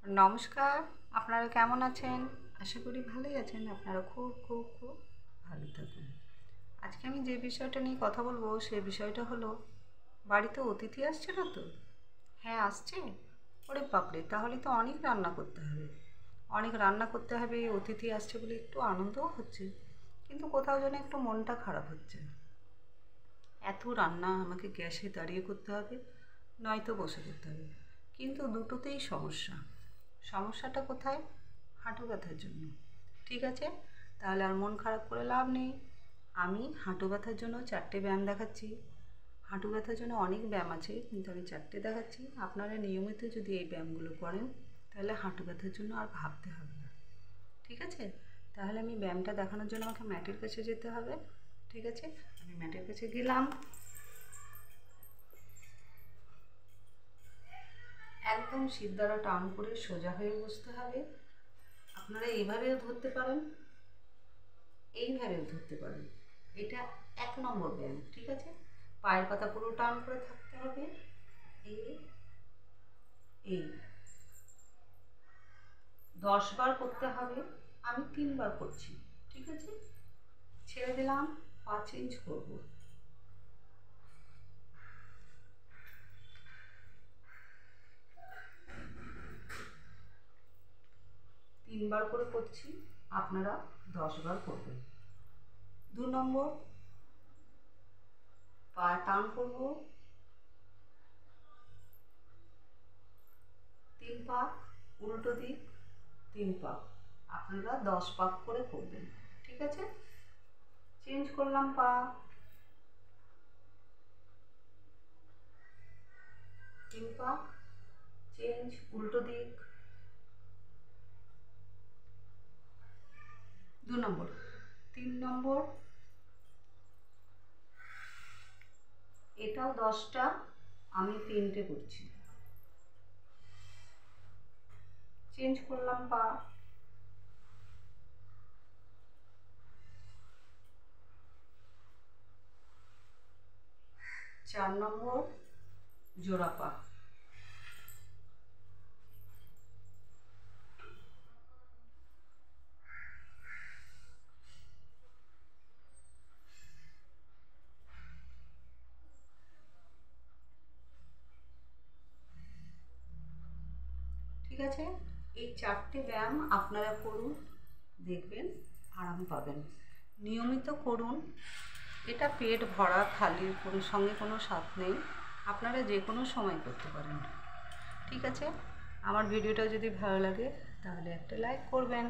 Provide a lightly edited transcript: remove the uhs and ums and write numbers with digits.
নমস্কার, আপনারা কেমন আছেন? আশা করি ভালোই আছেন। আপনারা খুব খুব খুব ভালো থাকুন। আজকে আমি যে বিষয়টা নিয়ে কথা বলবো সেই বিষয়টা হলো, বাড়িতে অতিথি আসছে না তো? হ্যাঁ আসছে। ওরে বাপরে, তাহলে তো অনেক রান্না করতে হবে। অনেক রান্না করতে হবে, অতিথি আসছে বলে একটু আনন্দও হচ্ছে, কিন্তু কোথাও যেন একটু মনটা খারাপ হচ্ছে। এত রান্না আমাকে গ্যাসে দাঁড়িয়ে করতে হবে, নয়তো বসে করতে হবে, কিন্তু দুটোতেই সমস্যা। সমস্যাটা কোথায়? হাঁটু ব্যথার জন্য। ঠিক আছে, তাহলে আর মন খারাপ করে লাভ নেই। আমি হাঁটু ব্যথার জন্য 4টে ব্যায়াম দেখাচ্ছি। হাঁটু ব্যথার জন্য অনেক ব্যায়াম আছে, কিন্তু আমি 4টে দেখাচ্ছি। আপনারা নিয়মিত যদি এই ব্যায়ামগুলো করেন, তাহলে হাঁটু ব্যথার জন্য আর ভাবতে হবে না। ঠিক আছে, তাহলে আমি ব্যায়ামটা দেখানোর জন্য আমাকে ম্যাটের কাছে যেতে হবে। ঠিক আছে, আমি ম্যাটের কাছে গেলাম। একদম শিরদাঁড়া টান করে সোজা হয়ে বসতে হবে। আপনারা এইভাবেও ধরতে পারেন, এইভাবেও ধরতে পারেন। এটা 1 নম্বর ব্যায়াম। ঠিক আছে, পায়ের পাতা পুরো টান করে থাকতে হবে। এই এই 10 বার করতে হবে। আমি 3 বার করছি। ঠিক আছে, ছেড়ে দিলাম, পা চেঞ্জ করব। 3 বার করে করছি, আপনারা 10 বার করবেন। 2 নম্বর, পা টান করব, 3 পাক, উল্টো দিক 3 পাক। আপনারা 10 পাক করে করবেন। ঠিক আছে, চেঞ্জ করলাম পা, 3 পাক, চেঞ্জ, উল্টো দিক। 2 নম্বর। 3 নম্বর, এটাও 10টা, আমি 3টে করছি। চেঞ্জ করলাম পা, 4 নম্বর, জোড়া পা। ঠিক আছে, এই 4টে ব্যায়াম আপনারা করুন, দেখবেন আরাম পাবেন। নিয়মিত করুন। এটা পেট ভরা খালির কোনো সঙ্গে কোনো স্বাদ নেই, আপনারা যে কোনো সময় করতে পারেন। ঠিক আছে, আমার ভিডিওটা যদি ভালো লাগে তাহলে একটা লাইক করবেন।